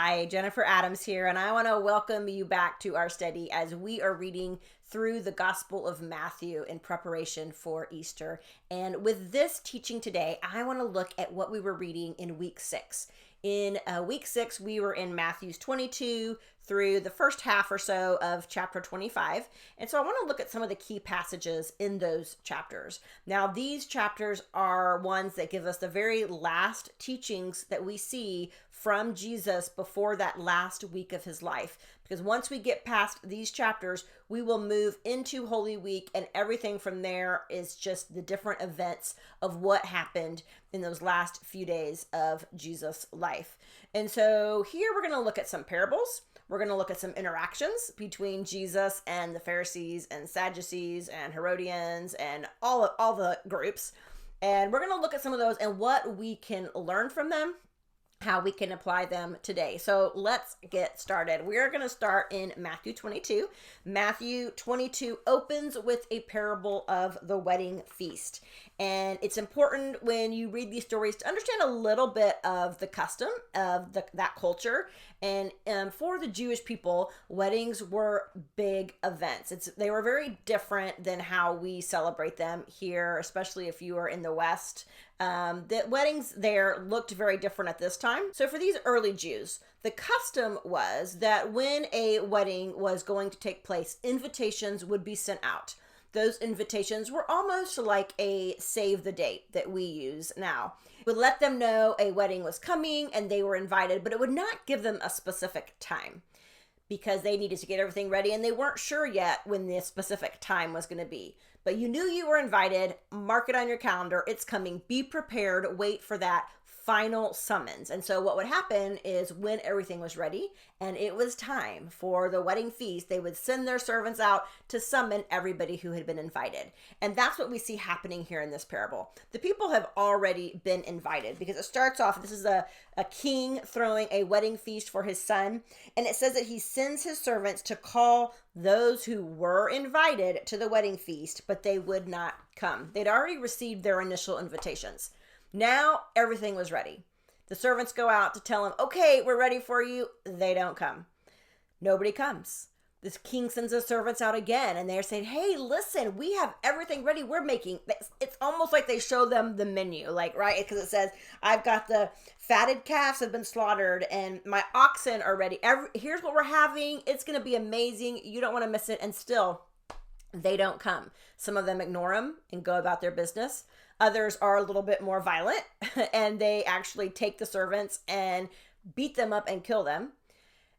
Hi, Jennifer Adams here, and I want to welcome you back to our study as we are reading through the Gospel of Matthew in preparation for Easter. And with this teaching today, I want to look at what we were reading in week 6. In week 6, we were in Matthew's 22 through the first half or so of chapter 25. And so I want to look at some of the key passages in those chapters. Now, these chapters are ones that give us the very last teachings that we see from Jesus before that last week of his life. Because once we get past these chapters, we will move into Holy Week, and everything from there is just the different events of what happened in those last few days of Jesus' life. And so here we're going to look at some parables. We're going to look at some interactions between Jesus and the Pharisees and Sadducees and Herodians and all the groups. And we're going to look at some of those and what we can learn from them, how we can apply them today. So let's get started. We're going to start in Matthew 22. Matthew 22 opens with a parable of the wedding feast. And it's important when you read these stories to understand a little bit of the custom of that culture. And for the Jewish people, weddings were big events. They were very different than how we celebrate them here, especially if you are in the West. The weddings there looked very different at this time. So for these early Jews, the custom was that when a wedding was going to take place, invitations would be sent out. Those invitations were almost like a save the date that we use now. It would let them know a wedding was coming and they were invited, but it would not give them a specific time because they needed to get everything ready and they weren't sure yet when the specific time was going to be. But you knew you were invited, mark it on your calendar, it's coming, be prepared, wait for that final summons. And so what would happen is when everything was ready and it was time for the wedding feast, they would send their servants out to summon everybody who had been invited. And that's what we see happening here in this parable. The people have already been invited because it starts off, this is a king throwing a wedding feast for his son. And it says that he sends his servants to call those who were invited to the wedding feast, but they would not come. They'd already received their initial invitations. Now everything was ready. The servants go out to tell him, okay, we're ready for you. They don't come. Nobody comes. This king sends his servants out again and they're saying, hey, listen, we have everything ready. We're making, it's almost like they show them the menu, like, right? Because it says, I've got the fatted calves have been slaughtered and my oxen are ready. Here's what we're having. It's going to be amazing. You don't want to miss it. And still, they don't come. Some of them ignore him and go about their business. Others are a little bit more violent and they actually take the servants and beat them up and kill them.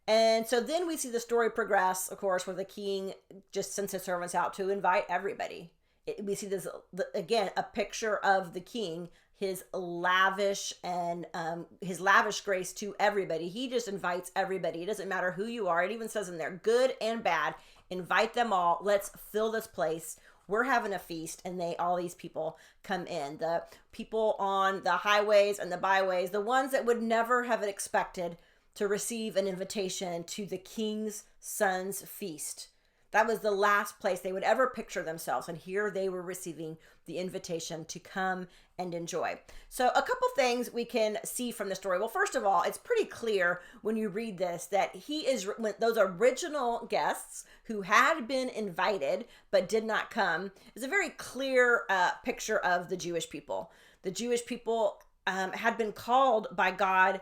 And so then we see the story progress, of course, where the king just sends his servants out to invite everybody. We see this, again, a picture of the king, his lavish grace to everybody. He just invites everybody. It doesn't matter who you are. It even says in there, good and bad, invite them all. Let's fill this place. We're having a feast, and all these people come in. The people on the highways and the byways, the ones that would never have expected to receive an invitation to the king's son's feast. That was the last place they would ever picture themselves. And here they were receiving the invitation to come and enjoy. So a couple things we can see from the story. Well, first of all, it's pretty clear when you read this that those original guests who had been invited but did not come is a very clear picture of the Jewish people. The Jewish people had been called by God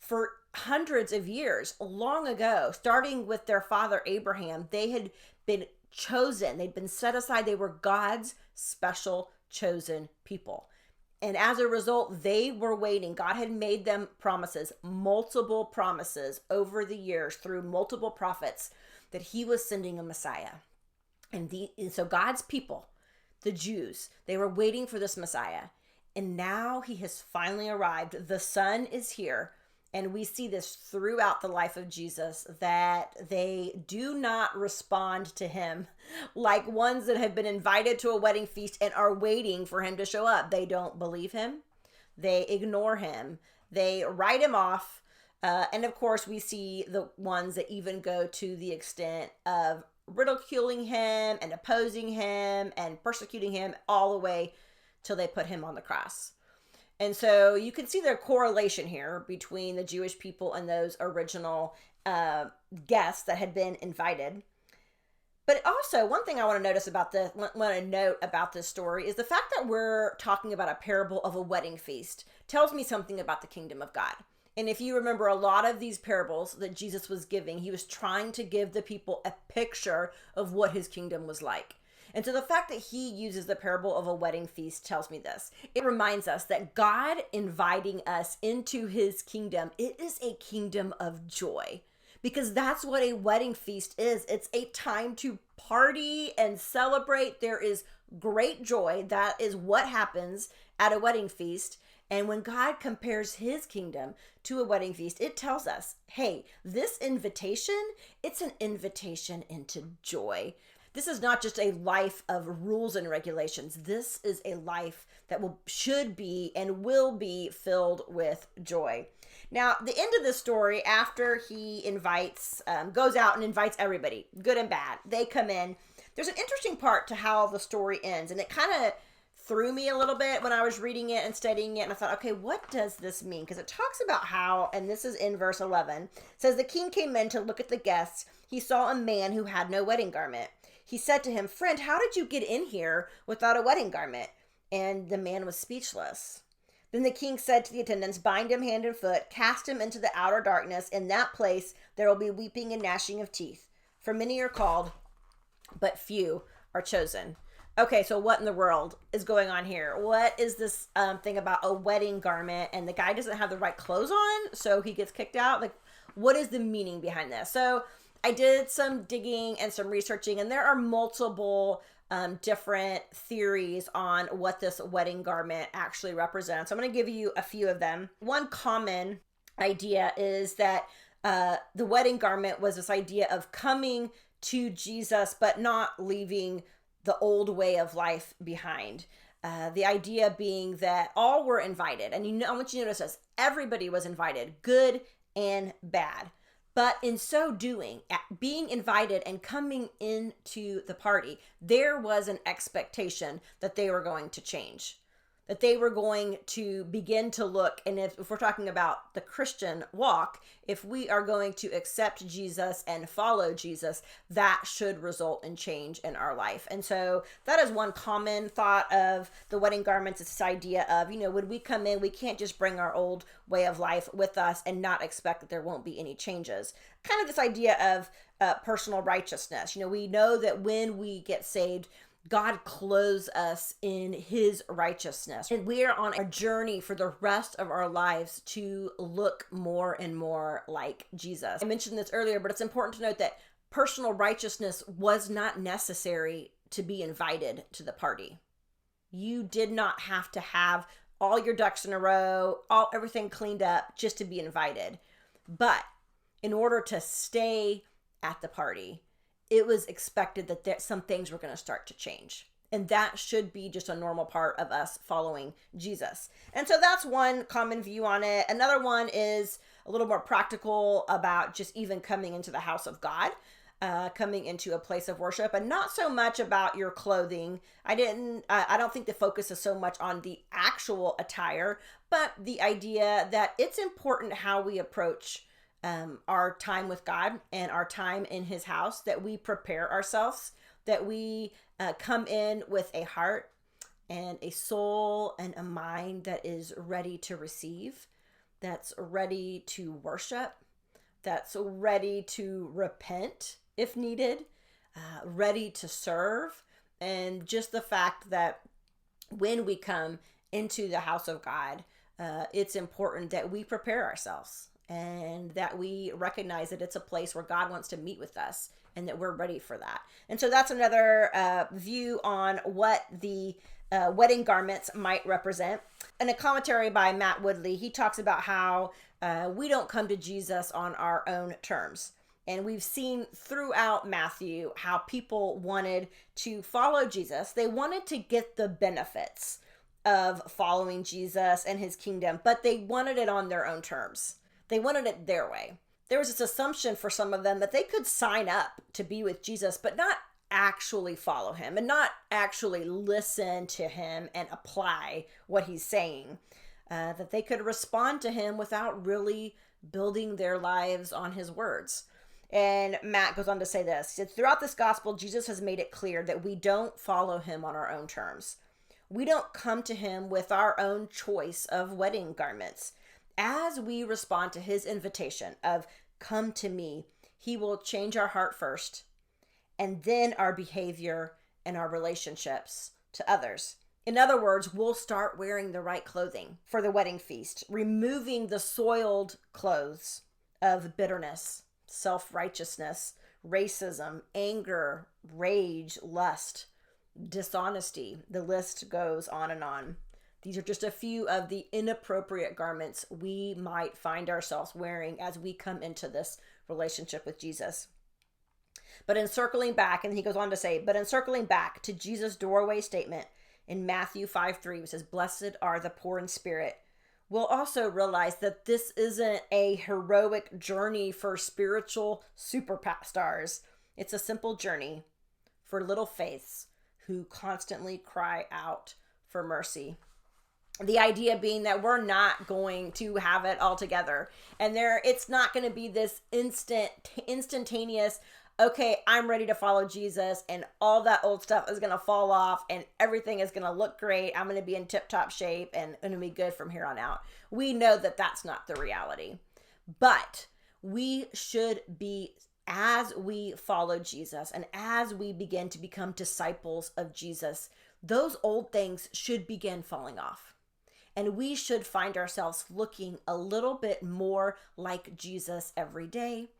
for hundreds of years, long ago, starting with their father Abraham. They had been chosen. They'd been set aside. They were God's special chosen people. And as a result, they were waiting. God had made them promises, multiple promises over the years through multiple prophets that he was sending a Messiah. And so God's people, the Jews, they were waiting for this Messiah. And now he has finally arrived. The Son is here. And we see this throughout the life of Jesus, that they do not respond to him like ones that have been invited to a wedding feast and are waiting for him to show up. They don't believe him. They ignore him. They write him off. And of course, we see the ones that even go to the extent of ridiculing him and opposing him and persecuting him all the way till they put him on the cross. And so you can see the correlation here between the Jewish people and those original guests that had been invited. But also, one thing I want to note about this story is the fact that we're talking about a parable of a wedding feast tells me something about the kingdom of God. And if you remember, a lot of these parables that Jesus was giving, he was trying to give the people a picture of what his kingdom was like. And so the fact that he uses the parable of a wedding feast tells me this. It reminds us that God inviting us into his kingdom, it is a kingdom of joy. Because that's what a wedding feast is. It's a time to party and celebrate. There is great joy. That is what happens at a wedding feast. And when God compares his kingdom to a wedding feast, it tells us, hey, this invitation, it's an invitation into joy. This is not just a life of rules and regulations. This is a life that should be and will be filled with joy. Now, the end of the story, after he goes out and invites everybody, good and bad, they come in. There's an interesting part to how the story ends, and it kind of threw me a little bit when I was reading it and studying it, and I thought, okay, what does this mean? Because it talks about how, and this is in verse 11, says, the king came in to look at the guests. He saw a man who had no wedding garment. He said to him, friend, how did you get in here without a wedding garment? And the man was speechless. Then the king said to the attendants, bind him hand and foot, cast him into the outer darkness. In that place there will be weeping and gnashing of teeth. For many are called, but few are chosen. Okay, so what in the world is going on here? What is this thing about a wedding garment and the guy doesn't have the right clothes on, so he gets kicked out? Like, what is the meaning behind this? So I did some digging and some researching, and there are multiple different theories on what this wedding garment actually represents. I'm going to give you a few of them. One common idea is that the wedding garment was this idea of coming to Jesus, but not leaving the old way of life behind. The idea being that all were invited. And I want you to notice this. Everybody was invited, good and bad. But in so doing, being invited and coming into the party, there was an expectation that they were going to change, that they were going to begin to look. And if we're talking about the Christian walk, if we are going to accept Jesus and follow Jesus, that should result in change in our life. And so that is one common thought of the wedding garments. It's this idea of, when we come in, we can't just bring our old way of life with us and not expect that there won't be any changes. Kind of this idea of personal righteousness. We know that when we get saved, God clothes us in his righteousness. And we are on a journey for the rest of our lives to look more and more like Jesus. I mentioned this earlier, but it's important to note that personal righteousness was not necessary to be invited to the party. You did not have to have all your ducks in a row, everything cleaned up just to be invited. But in order to stay at the party, it was expected that some things were going to start to change. And that should be just a normal part of us following Jesus. And so that's one common view on it. Another one is a little more practical about just even coming into the house of God, coming into a place of worship, and not so much about your clothing. I don't think the focus is so much on the actual attire, but the idea that it's important how we approach our time with God and our time in his house, that we prepare ourselves, that we come in with a heart and a soul and a mind that is ready to receive, that's ready to worship, that's ready to repent if needed, ready to serve. And just the fact that when we come into the house of God, it's important that we prepare ourselves and that we recognize that it's a place where God wants to meet with us and that we're ready for that. And so that's another view on what the wedding garments might represent. In a commentary by Matt Woodley, he talks about how we don't come to Jesus on our own terms. And we've seen throughout Matthew how people wanted to follow Jesus. They wanted to get the benefits of following Jesus and his kingdom, but they wanted it on their own terms. They wanted it their way. There was this assumption for some of them that they could sign up to be with Jesus, but not actually follow him and not actually listen to him and apply what he's saying. that they could respond to him without really building their lives on his words. And Matt goes on to say this. He said, throughout this gospel, Jesus has made it clear that we don't follow him on our own terms. We don't come to him with our own choice of wedding garments. As we respond to his invitation of come to me, he will change our heart first, and then our behavior and our relationships to others. In other words, we'll start wearing the right clothing for the wedding feast, removing the soiled clothes of bitterness, self-righteousness, racism, anger, rage, lust, dishonesty. The list goes on and on. These are just a few of the inappropriate garments we might find ourselves wearing as we come into this relationship with Jesus. But in circling back, and he goes on to say, but in circling back to Jesus' doorway statement in Matthew 5:3, which says, blessed are the poor in spirit, we'll also realize that this isn't a heroic journey for spiritual superstars. It's a simple journey for little faiths who constantly cry out for mercy. The idea being that we're not going to have it all together. And it's not going to be this instantaneous, okay, I'm ready to follow Jesus and all that old stuff is going to fall off and everything is going to look great. I'm going to be in tip-top shape and going to be good from here on out. We know that that's not the reality. But we should be, as we follow Jesus and as we begin to become disciples of Jesus, those old things should begin falling off. And we should find ourselves looking a little bit more like Jesus every day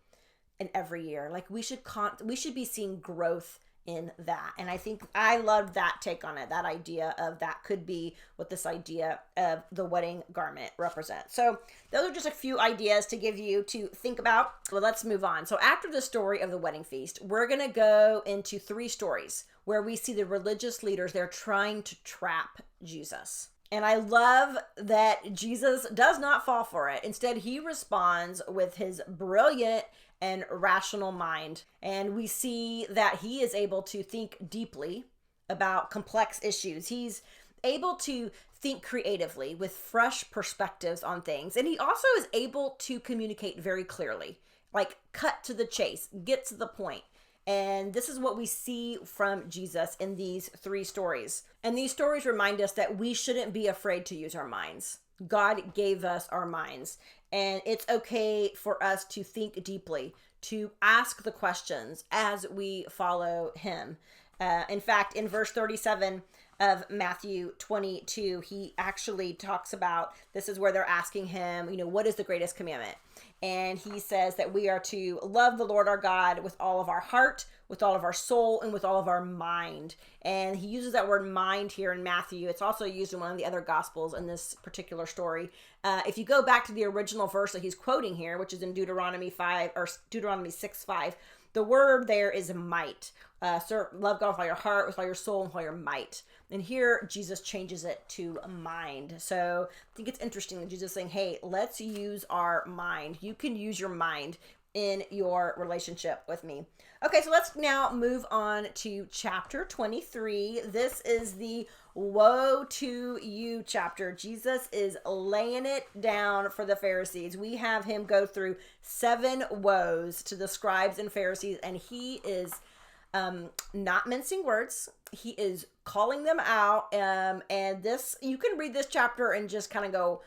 and every year. Like we should be seeing growth in that. And I think I love that take on it. That idea of that could be what this idea of the wedding garment represents. So those are just a few ideas to give you to think about. Well, let's move on. So after the story of the wedding feast, we're going to go into 3 stories where we see the religious leaders, they're trying to trap Jesus. And I love that Jesus does not fall for it. Instead, he responds with his brilliant and rational mind. And we see that he is able to think deeply about complex issues. He's able to think creatively with fresh perspectives on things. And he also is able to communicate very clearly, like cut to the chase, get to the point. And this is what we see from Jesus in these 3 stories. And these stories remind us that we shouldn't be afraid to use our minds. God gave us our minds. And it's okay for us to think deeply, to ask the questions as we follow him. In fact, in verse 37 of Matthew 22, he actually talks about, this is where they're asking him, what is the greatest commandment? And he says that we are to love the Lord our God with all of our heart, with all of our soul, and with all of our mind. And he uses that word mind here in Matthew. It's also used in one of the other gospels in this particular story. If you go back to the original verse that he's quoting here, which is in Deuteronomy 6:5, the word there is might. Love God with all your heart, with all your soul, and with all your might. And here, Jesus changes it to mind. So I think it's interesting that Jesus is saying, hey, let's use our mind. You can use your mind in your relationship with me. Okay, so let's now move on to chapter 23. This is the woe to you chapter. Jesus is laying it down for the Pharisees. We have him go through 7 woes to the scribes and Pharisees, and he is not mincing words. He is calling them out. And this, you can read this chapter and just kind of go,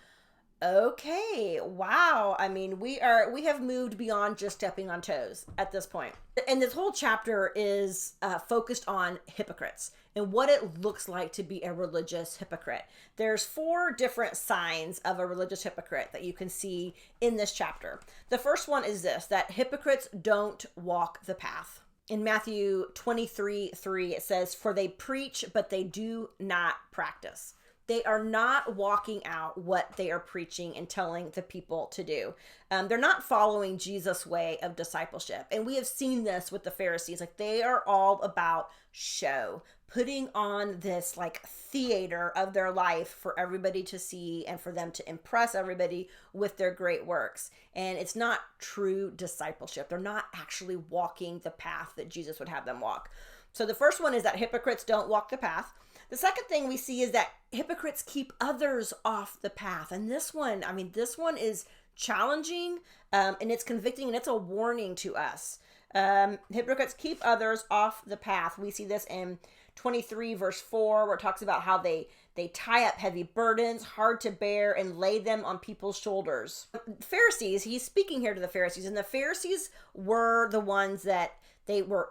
okay, wow. I mean, we have moved beyond just stepping on toes at this point. And this whole chapter is focused on hypocrites and what it looks like to be a religious hypocrite. There's 4 different signs of a religious hypocrite that you can see in this chapter. The first one is this, that hypocrites don't walk the path. In Matthew 23:3, it says, for they preach, but they do not practice. They are not walking out what they are preaching and telling the people to do. They're not following Jesus' way of discipleship. And we have seen this with the Pharisees. Like, they are all about show, putting on this like theater of their life for everybody to see and for them to impress everybody with their great works. And it's not true discipleship. They're not actually walking the path that Jesus would have them walk. So the first one is that hypocrites don't walk the path. The second thing we see is that hypocrites keep others off the path. And this one, this one is challenging, and it's convicting, and it's a warning to us. Hypocrites keep others off the path. We see this in 23 verse 4, where it talks about how they tie up heavy burdens, hard to bear, and lay them on people's shoulders. Pharisees, he's speaking here to the Pharisees, and the Pharisees were the ones that they were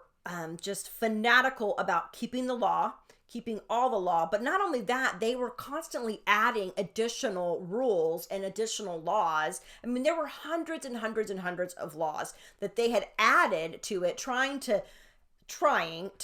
just fanatical about keeping the law, keeping all the law. But not only that, they were constantly adding additional rules and additional laws. There were hundreds and hundreds and hundreds of laws that they had added to it, trying to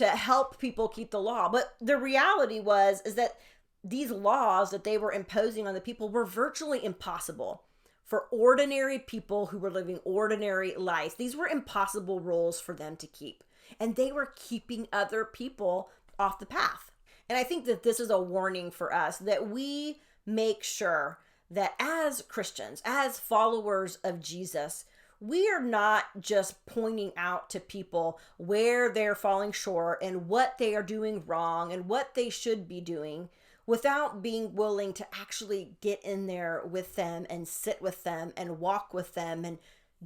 help people keep the law. But the reality is that these laws that they were imposing on the people were virtually impossible for ordinary people who were living ordinary lives. These were impossible rules for them to keep, and they were keeping other people off the path. And I think that this is a warning for us, that we make sure that as Christians, as followers of Jesus, we are not just pointing out to people where they're falling short and what they are doing wrong and what they should be doing, without being willing to actually get in there with them and sit with them and walk with them and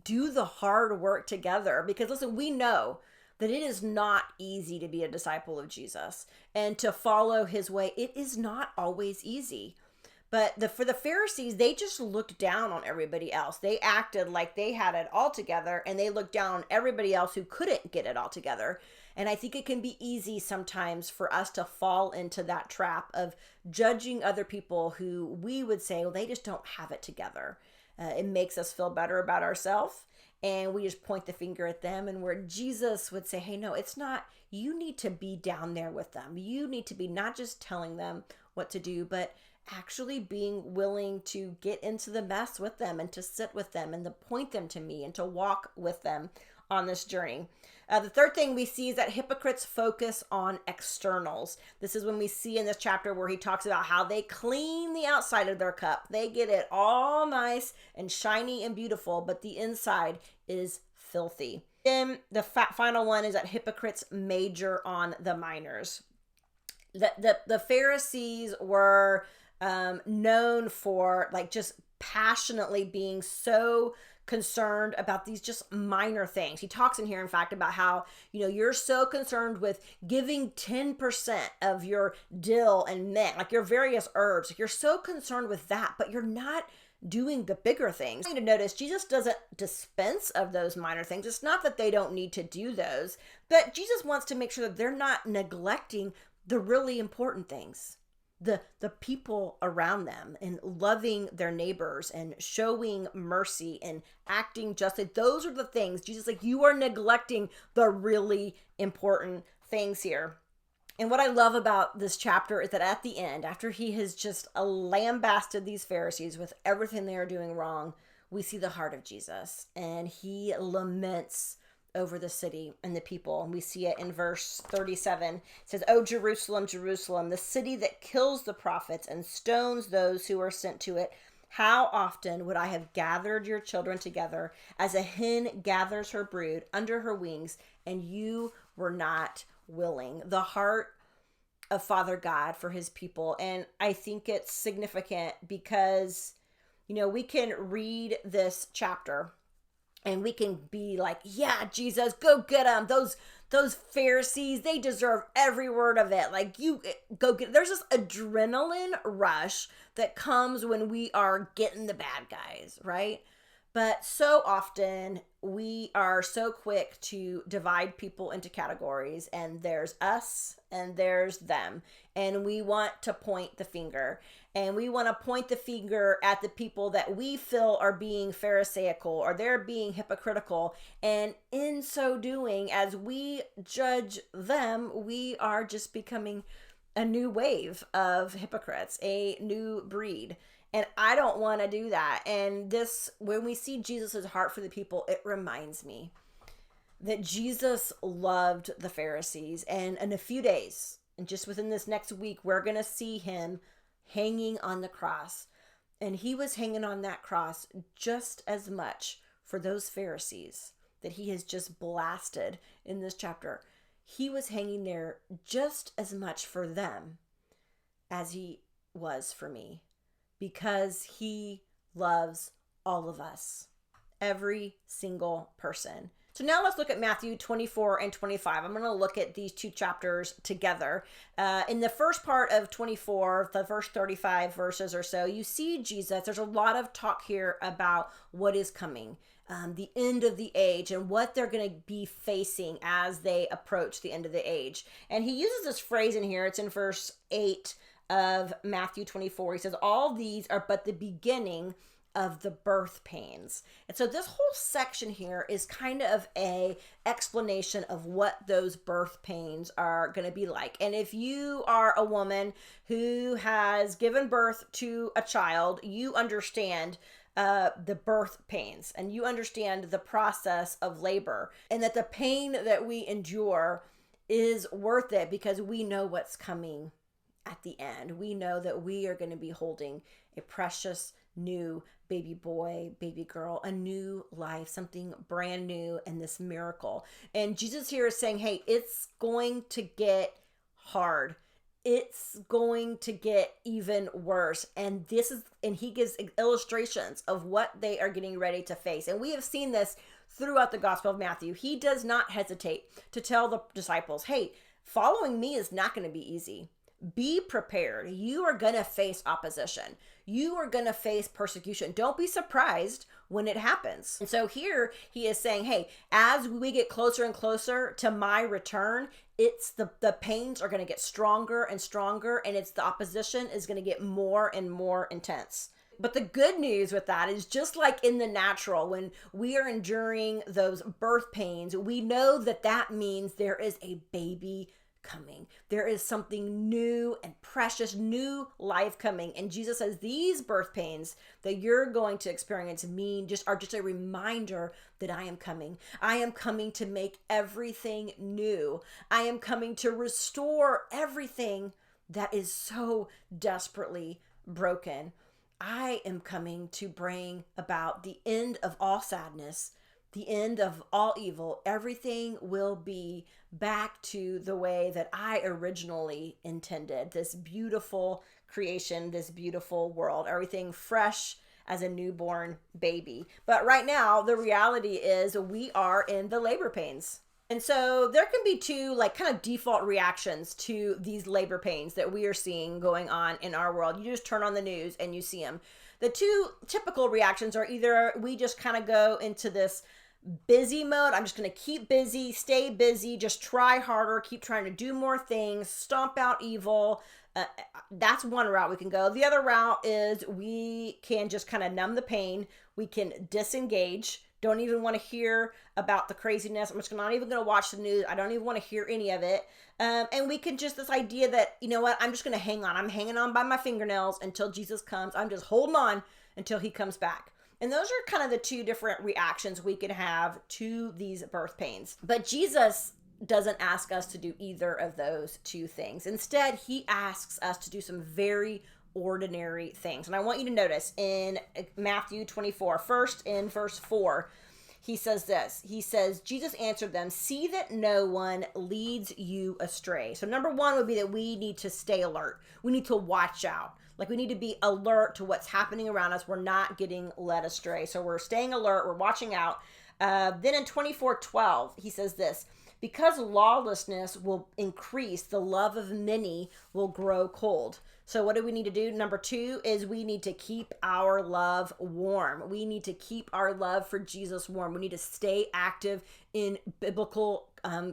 do the hard work together. Because listen, we know that it is not easy to be a disciple of Jesus and to follow his way. It is not always easy. But for the Pharisees, they just looked down on everybody else. They acted like they had it all together, and they looked down on everybody else who couldn't get it all together. And I think it can be easy sometimes for us to fall into that trap of judging other people who we would say, well, they just don't have it together. It makes us feel better about ourselves, and we just point the finger at them. And where Jesus would say, hey, no, it's not. You need to be down there with them. You need to be not just telling them what to do, but actually being willing to get into the mess with them and to sit with them and to point them to me and to walk with them on this journey. The third thing we see is that hypocrites focus on externals. This is when we see in this chapter where he talks about how they clean the outside of their cup. They get it all nice and shiny and beautiful, but the inside is filthy. Then the final one is that hypocrites major on the minors. The Pharisees were known for just passionately being so concerned about these just minor things. He talks in here, in fact, about how, you're so concerned with giving 10% of your dill and mint, like your various herbs. You're so concerned with that, but you're not doing the bigger things. You need to notice Jesus doesn't dispense of those minor things. It's not that they don't need to do those, but Jesus wants to make sure that they're not neglecting the really important things. The people around them, and loving their neighbors and showing mercy and acting justly. Those are the things Jesus you are neglecting the really important things here. And what I love about this chapter is that at the end, after he has just lambasted these Pharisees with everything they are doing wrong, we see the heart of Jesus, and he laments over the city and the people. And we see it in verse 37. It says, "O Jerusalem, Jerusalem, the city that kills the prophets and stones those who are sent to it. How often would I have gathered your children together as a hen gathers her brood under her wings, and you were not willing." The heart of Father God for his people. And I think it's significant because, we can read this chapter and we can be like, yeah, Jesus, go get them. Those Pharisees, they deserve every word of it. You go get. There's this adrenaline rush that comes when we are getting the bad guys, right? But so often we are so quick to divide people into categories, and there's us and there's them. And we want to point the finger. And we want to point the finger at the people that we feel are being pharisaical or they're being hypocritical. And in so doing, as we judge them, we are just becoming a new wave of hypocrites, a new breed. And I don't want to do that. And when we see Jesus' heart for the people, it reminds me that Jesus loved the Pharisees. And in a few days, and just within this next week, we're going to see him hanging on the cross. And he was hanging on that cross just as much for those Pharisees that he has just blasted in this chapter. He was hanging there just as much for them as he was for me, because he loves all of us, every single person. So now let's look at Matthew 24 and 25. I'm going to look at these two chapters together. In the first part of 24, the first 35 verses or so, you see Jesus. There's a lot of talk here about what is coming, the end of the age, and what they're going to be facing as they approach the end of the age. And he uses this phrase in here. It's in verse 8 of Matthew 24. He says, all these are but the beginning of the birth pains. And so this whole section here is kind of a explanation of what those birth pains are going to be like. And if you are a woman who has given birth to a child, you understand the birth pains, and you understand the process of labor, and that the pain that we endure is worth it because we know what's coming at the end. We know that we are going to be holding a precious new baby boy, baby girl, a new life, something brand new, and this miracle. And Jesus here is saying, hey, it's going to get hard. It's going to get even worse. And he gives illustrations of what they are getting ready to face. And we have seen this throughout the Gospel of Matthew. He does not hesitate to tell the disciples, hey, following me is not going to be easy. Be prepared. You are going to face opposition. You are going to face persecution. Don't be surprised when it happens. And so here he is saying, hey, as we get closer and closer to my return, it's the pains are going to get stronger and stronger, and it's the opposition is going to get more and more intense. But the good news with that is, just like in the natural, when we are enduring those birth pains, we know that that means there is a baby coming. There is something new and precious, new life coming. And Jesus says these birth pains that you're going to experience are just a reminder that I am coming. I am coming to make everything new. I am coming to restore everything that is so desperately broken. I am coming to bring about the end of all sadness, the end of all evil. Everything will be back to the way that I originally intended. This beautiful creation, this beautiful world, everything fresh as a newborn baby. But right now, the reality is we are in the labor pains. And so there can be two kind of default reactions to these labor pains that we are seeing going on in our world. You just turn on the news and you see them. The two typical reactions are either we just kind of go into this busy mode. I'm just going to keep busy, stay busy, just try harder, keep trying to do more things, stomp out evil. That's one route we can go. The other route is we can just kind of numb the pain. We can disengage. Don't even want to hear about the craziness. I'm just not even going to watch the news. I don't even want to hear any of it. And we can just, this idea that, you know what, I'm just going to hang on. I'm hanging on by my fingernails until Jesus comes. I'm just holding on until he comes back. And those are kind of the two different reactions we can have to these birth pains. But Jesus doesn't ask us to do either of those two things. Instead, he asks us to do some very ordinary things. And I want you to notice in Matthew 24, first in verse 4, he says this. He says, Jesus answered them, see that no one leads you astray. So number one would be that we need to stay alert. We need to watch out. We need to be alert to what's happening around us. We're not getting led astray. So we're staying alert. We're watching out. Then in 24:12, he says this, because lawlessness will increase, the love of many will grow cold. So what do we need to do? Number two is we need to keep our love warm. We need to keep our love for Jesus warm. We need to stay active in biblical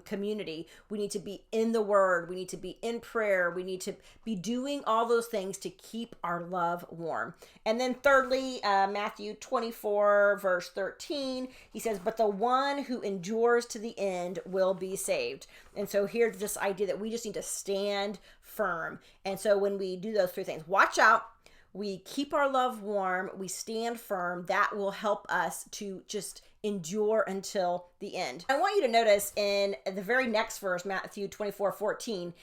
community. We need to be in the word. We need to be in prayer. We need to be doing all those things to keep our love warm. And then thirdly, Matthew 24 verse 13, he says, but the one who endures to the end will be saved. And so here's this idea that we just need to stand firm. And so when we do those three things, watch out, we keep our love warm, we stand firm, that will help us to just endure until the end. I want you to notice in the very next verse, Matthew 24:14,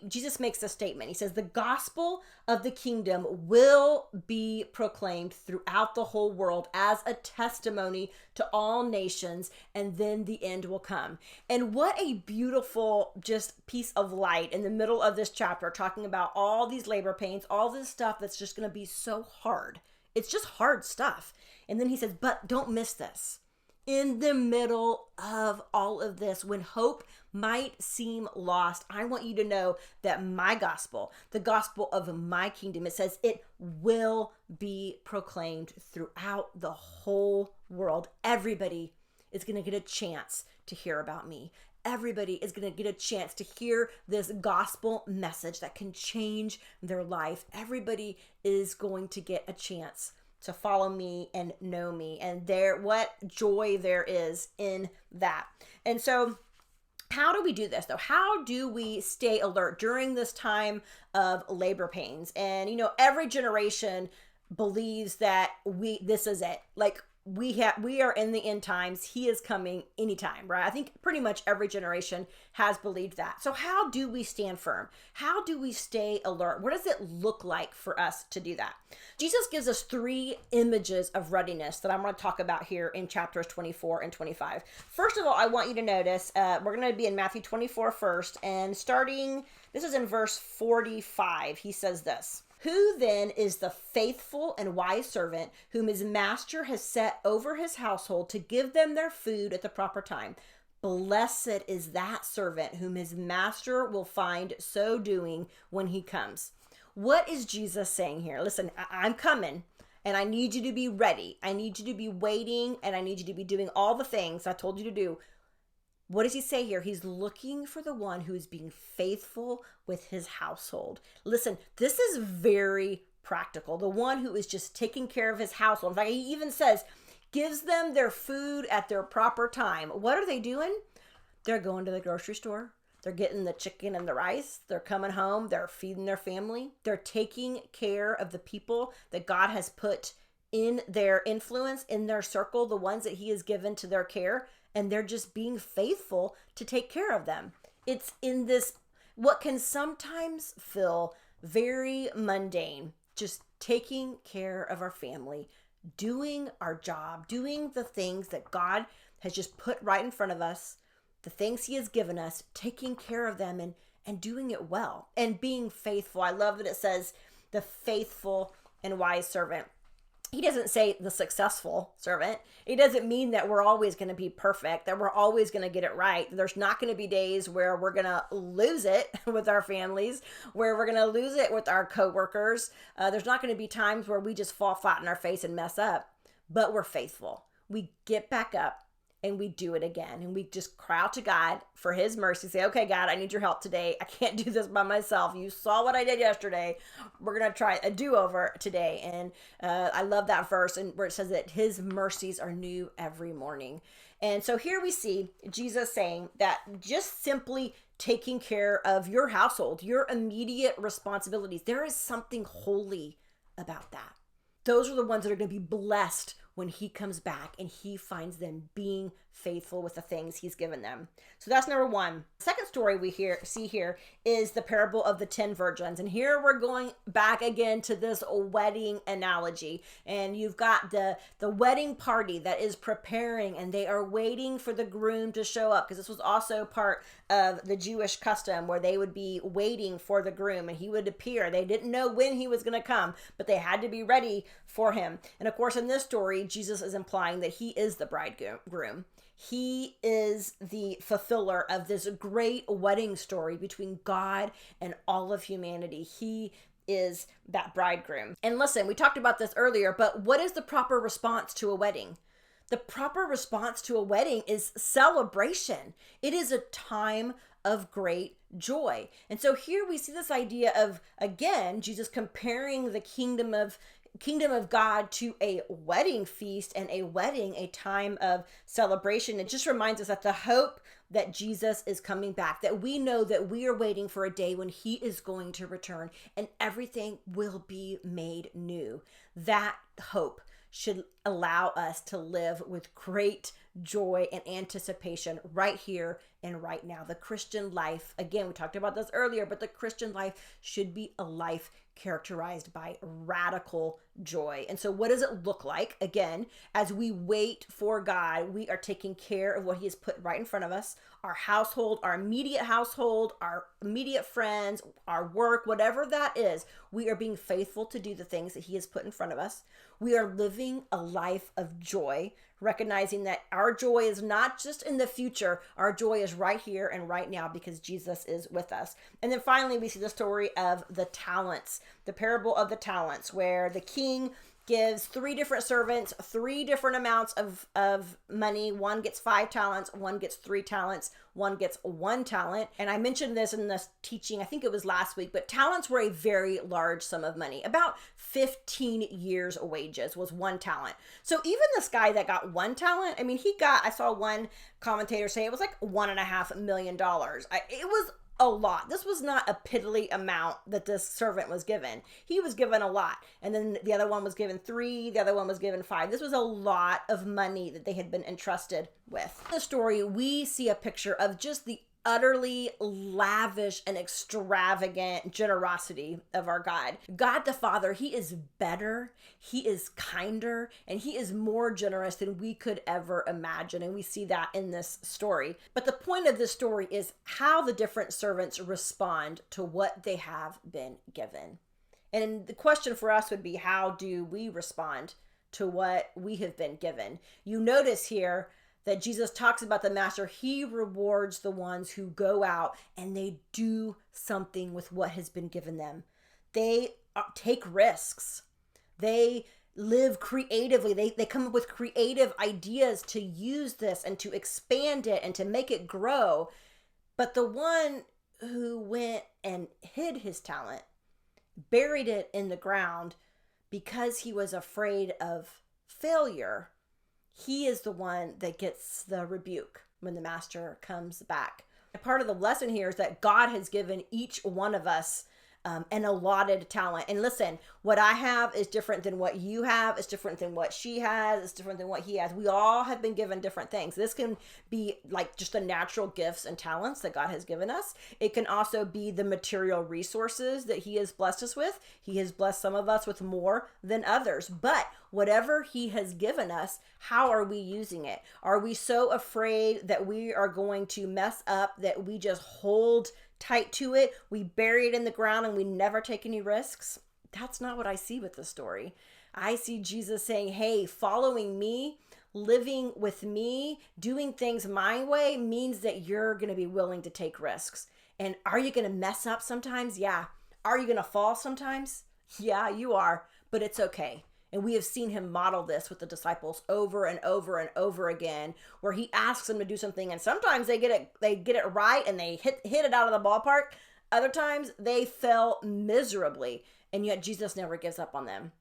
Jesus makes a statement. He says, the gospel of the kingdom will be proclaimed throughout the whole world as a testimony to all nations, and then the end will come. And what a beautiful just piece of light in the middle of this chapter, talking about all these labor pains, all this stuff that's just going to be so hard. It's just hard stuff. And then he says, but don't miss this. In the middle of all of this, when hope might seem lost, I want you to know that my gospel, the gospel of my kingdom, it says it will be proclaimed throughout the whole world. Everybody is going to get a chance to hear about me. Everybody is going to get a chance to hear this gospel message that can change their life. Everybody is going to get a chance to follow me and know me. And what joy there is in that. And so how do we do this though? How do we stay alert during this time of labor pains? And every generation believes that this is it. Like we are in the end times. He is coming anytime, right? I think pretty much every generation has believed that. So how do we stand firm? How do we stay alert? What does it look like for us to do that? Jesus gives us 3 images of readiness that I'm going to talk about here in chapters 24 and 25. First of all, I want you to notice, we're going to be in Matthew 24 first, and this is in verse 45. He says this, who then is the faithful and wise servant whom his master has set over his household to give them their food at the proper time? Blessed is that servant whom his master will find so doing when he comes. What is Jesus saying here? Listen, I'm coming and I need you to be ready. I need you to be waiting and I need you to be doing all the things I told you to do. What does he say here? He's looking for the one who is being faithful with his household. Listen, this is very practical. The one who is just taking care of his household. In fact, he even says, gives them their food at their proper time. What are they doing? They're going to the grocery store. They're getting the chicken and the rice. They're coming home. They're feeding their family. They're taking care of the people that God has put in their influence, in their circle, the ones that he has given to their care. And they're just being faithful to take care of them. It's in this, what can sometimes feel very mundane, just taking care of our family, doing our job, doing the things that God has just put right in front of us, the things he has given us, taking care of them and doing it well and being faithful. I love that it says the faithful and wise servant. He doesn't say the successful servant. It doesn't mean that we're always going to be perfect, that we're always going to get it right. There's not going to be days where we're going to lose it with our families, where we're going to lose it with our coworkers. There's not going to be times where we just fall flat on our face and mess up, but we're faithful. We get back up and we do it again. And we just cry out to God for his mercy. Say, okay, God, I need your help today. I can't do this by myself. You saw what I did yesterday. We're going to try a do-over today. And I love that verse and where it says that his mercies are new every morning. And so here we see Jesus saying that just simply taking care of your household, your immediate responsibilities, there is something holy about that. Those are the ones that are going to be blessed when he comes back and he finds them being faithful with the things he's given them. So that's number one. Second story we see here is the parable of the 10 virgins. And here we're going back again to this wedding analogy. And you've got the wedding party that is preparing and they are waiting for the groom to show up, because this was also part of the Jewish custom where they would be waiting for the groom and he would appear. They didn't know when he was going to come, but they had to be ready for him. And of course, in this story, Jesus is implying that he is the bridegroom. He is the fulfiller of this great wedding story between God and all of humanity. He is that bridegroom. And listen, we talked about this earlier, but what is the proper response to a wedding? The proper response to a wedding is celebration. It is a time of great joy. And so here we see this idea of, again, Jesus comparing the kingdom of God to a wedding feast, and a wedding, a time of celebration. It just reminds us that the hope that Jesus is coming back, that we know that we are waiting for a day when he is going to return and everything will be made new. That hope should allow us to live with great joy and anticipation right here and right now. The Christian life, again, we talked about this earlier, but the Christian life should be a life characterized by radical joy. And so what does it look like? Again, as we wait for God, we are taking care of what he has put right in front of us, our household, our immediate friends, our work, whatever that is. We are being faithful to do the things that he has put in front of us. We are living a life of joy, recognizing that our joy is not just in the future. Our joy is right here and right now because Jesus is with us. And then finally, we see the story of the talents, the parable of the talents, where the king gives three different servants three different amounts of money. One gets 5 talents, one gets 3 talents, one gets 1 talent. And I mentioned this in the teaching, I think it was last week, but talents were a very large sum of money. About 15 years' wages was 1 talent. So even this guy that got 1 talent, I mean, I saw one commentator say it was like $1.5 million. It was a lot. This was not a piddly amount that this servant was given. He was given a lot. And then the other one was given 3, the other one was given 5. This was a lot of money that they had been entrusted with. In the story, we see a picture of just the utterly lavish and extravagant generosity of our God. God the Father, he is better, he is kinder, and he is more generous than we could ever imagine. And we see that in this story. But the point of this story is how the different servants respond to what they have been given. And the question for us would be, how do we respond to what we have been given? You notice here that Jesus talks about the master. He rewards the ones who go out and they do something with what has been given them. They take risks. They live creatively. They come up with creative ideas to use this and to expand it and to make it grow. But the one who went and hid his talent, buried it in the ground because he was afraid of failure, he is the one that gets the rebuke when the master comes back. Part of the lesson here is that God has given each one of us an allotted talent. And listen, what I have is different than what you have. It's different than what she has. It's different than what he has. We all have been given different things. This can be like just the natural gifts and talents that God has given us. It can also be the material resources that he has blessed us with. He has blessed some of us with more than others. But whatever he has given us, how are we using it? Are we so afraid that we are going to mess up that we just hold tight to it, we bury it in the ground, and we never take any risks? That's not what I see with the story. I see Jesus saying, hey, following me, living with me, doing things my way means that you're going to be willing to take risks. And are you going to mess up sometimes? Yeah. Are you going to fall sometimes? Yeah, you are, but it's okay. And we have seen him model this with the disciples over and over and over again, where he asks them to do something, and sometimes they get it right and they hit it out of the ballpark. Other times they fell miserably, and yet Jesus never gives up on them.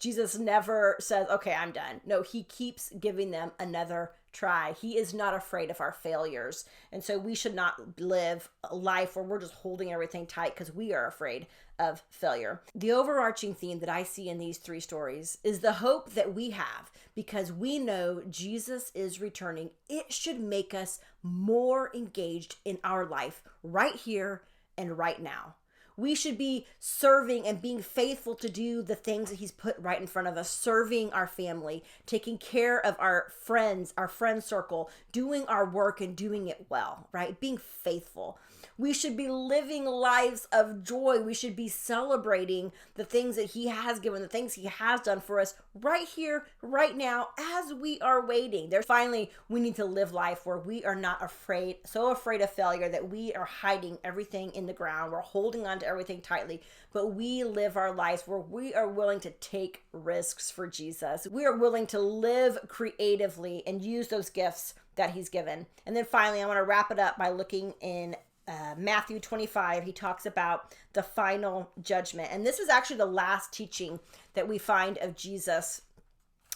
Jesus never says, okay, I'm done. No, he keeps giving them another try. He is not afraid of our failures. And so we should not live a life where we're just holding everything tight because we are afraid of failure. The overarching theme that I see in these 3 stories is the hope that we have because we know Jesus is returning. It should make us more engaged in our life right here and right now. We should be serving and being faithful to do the things that he's put right in front of us, serving our family, taking care of our friends, our friend circle, doing our work and doing it well, right? Being faithful. We should be living lives of joy. We should be celebrating the things that he has given, the things he has done for us right here, right now, as we are waiting. Finally, we need to live life where we are not so afraid of failure that we are hiding everything in the ground. We're holding on to everything tightly, but we live our lives where we are willing to take risks for Jesus. We are willing to live creatively and use those gifts that he's given. And then finally, I want to wrap it up by looking in Matthew 25. He talks about the final judgment. And this is actually the last teaching that we find of Jesus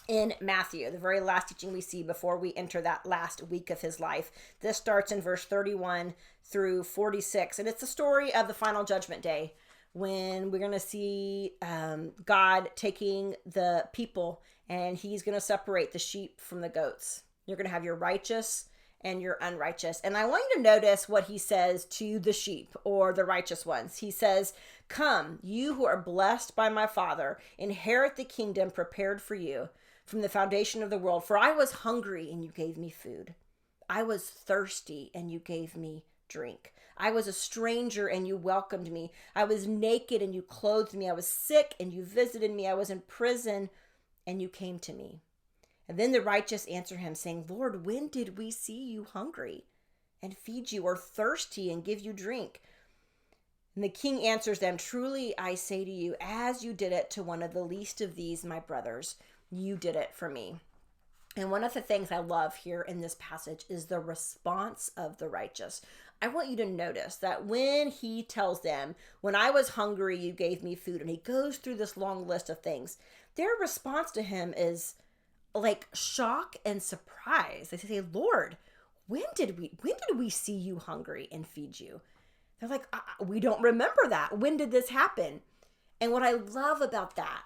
in Matthew, the very last teaching we see before we enter that last week of his life. This starts in verse 31 through 46. And it's the story of the final judgment day, when we're going to see God taking the people and he's going to separate the sheep from the goats. You're going to have your righteous and your unrighteous. And I want you to notice what he says to the sheep or the righteous ones. He says, "Come, you who are blessed by my Father, inherit the kingdom prepared for you from the foundation of the world. For I was hungry and you gave me food. I was thirsty and you gave me drink. I was a stranger and you welcomed me. I was naked and you clothed me. I was sick and you visited me. I was in prison and you came to me." And then the righteous answer him, saying, "Lord, when did we see you hungry and feed you, or thirsty and give you drink?" And the king answers them, "Truly I say to you, as you did it to one of the least of these, my brothers, you did it for me." And one of the things I love here in this passage is the response of the righteous. I want you to notice that when he tells them, "When I was hungry, you gave me food," and he goes through this long list of things, their response to him is like shock and surprise. They say, "Lord, when did we see you hungry and feed you?" They're like, "We don't remember that. When did this happen?" And what I love about that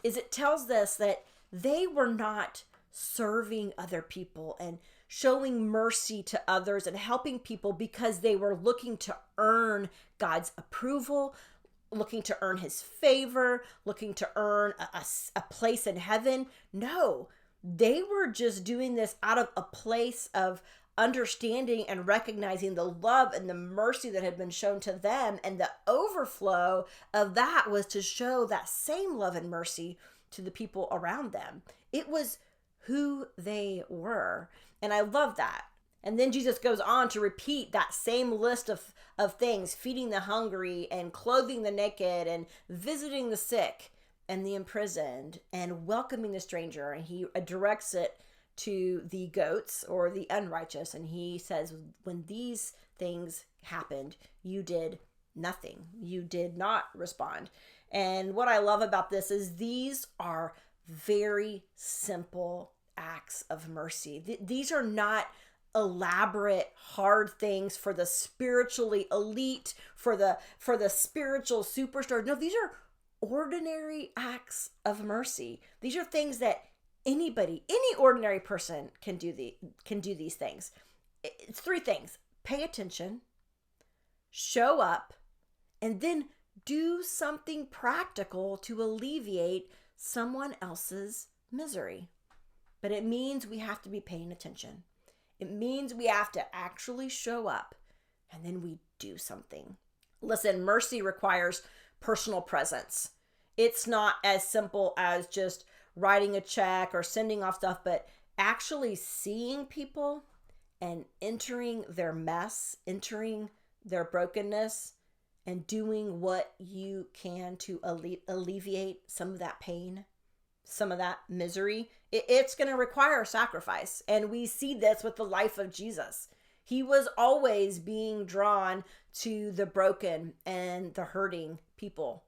is it tells us that they were not serving other people and showing mercy to others and helping people because they were looking to earn God's approval, looking to earn his favor, looking to earn a place in heaven. No, they were just doing this out of a place of understanding and recognizing the love and the mercy that had been shown to them. And the overflow of that was to show that same love and mercy to the people around them. It was who they were. And I love that. And then Jesus goes on to repeat that same list of things, feeding the hungry and clothing the naked and visiting the sick and the imprisoned and welcoming the stranger. And he directs it to the goats or the unrighteous. And he says, when these things happened, you did nothing. You did not respond. And what I love about this is these are very simple acts of mercy. These are not elaborate, hard things for the spiritually elite, for the spiritual superstars. No, these are ordinary acts of mercy. These are things that any ordinary person can do these things. It's three things: pay attention, show up, and then do something practical to alleviate someone else's misery. But it means we have to be paying attention. It means we have to actually show up, and then we do something. Listen, mercy requires personal presence. It's not as simple as just writing a check or sending off stuff, but actually seeing people and entering their mess, entering their brokenness, and doing what you can to alleviate some of that pain, some of that misery. It's going to require sacrifice. And we see this with the life of Jesus. He was always being drawn to the broken and the hurting people.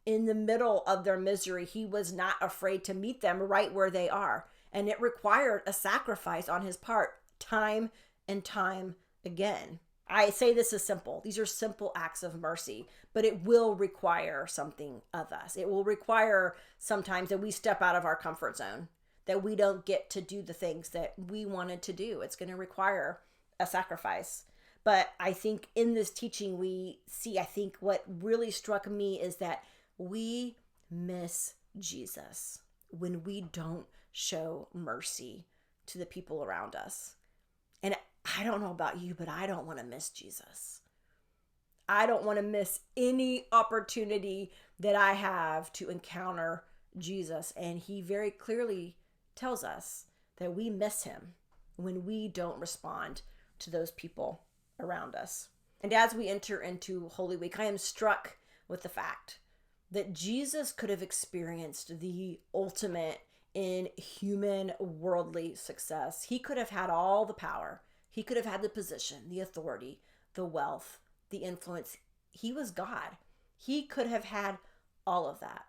In the middle of their misery, he was not afraid to meet them right where they are. And it required a sacrifice on his part, time and time again. I say this is simple. These are simple acts of mercy, but it will require something of us. It will require sometimes that we step out of our comfort zone, that we don't get to do the things that we wanted to do. It's going to require a sacrifice. But I think in this teaching we see, I think what really struck me is that we miss Jesus when we don't show mercy to the people around us. And I don't know about you, but I don't want to miss Jesus. I don't want to miss any opportunity that I have to encounter Jesus. And he very clearly tells us that we miss him when we don't respond to those people around us. And as we enter into Holy Week, I am struck with the fact that Jesus could have experienced the ultimate in human worldly success. He could have had all the power. He could have had the position, the authority, the wealth, the influence. He was God. He could have had all of that.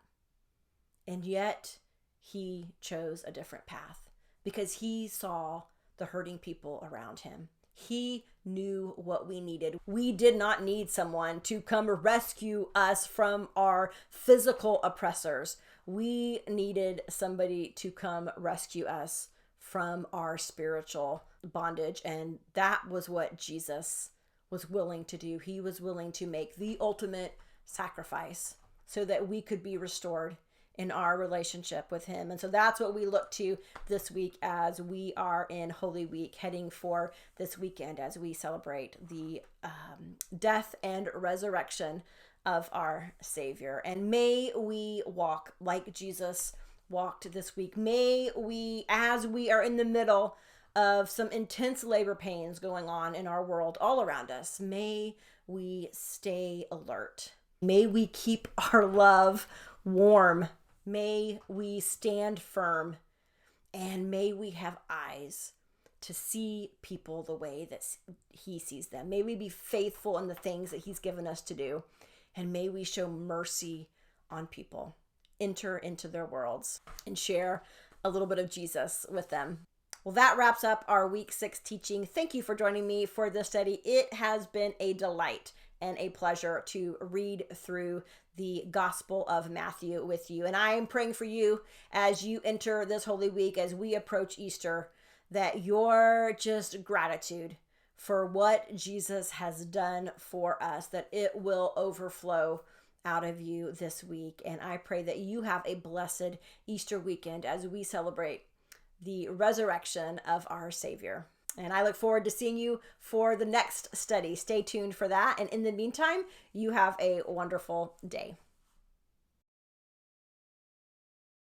And yet he chose a different path because he saw the hurting people around him. He knew what we needed. We did not need someone to come rescue us from our physical oppressors. We needed somebody to come rescue us from our spiritual bondage. And that was what Jesus was willing to do. He was willing to make the ultimate sacrifice so that we could be restored in our relationship with him. And so that's what we look to this week as we are in Holy Week, heading for this weekend as we celebrate the death and resurrection of our Savior. And may we walk like Jesus walked this week. May we, as we are in the middle of some intense labor pains going on in our world all around us, may we stay alert. May we keep our love warm. May we stand firm, and may we have eyes to see people the way that he sees them. May we be faithful in the things that he's given us to do, and may we show mercy on people, enter into their worlds, and share a little bit of Jesus with them. Well, that wraps up our week 6 teaching. Thank you for joining me for this study. It has been a delight and a pleasure to read through the Gospel of Matthew with you. And I am praying for you as you enter this Holy Week, as we approach Easter, that your just gratitude for what Jesus has done for us, that it will overflow out of you this week. And I pray that you have a blessed Easter weekend as we celebrate the resurrection of our Savior. And I look forward to seeing you for the next study. Stay tuned for that. And in the meantime, you have a wonderful day.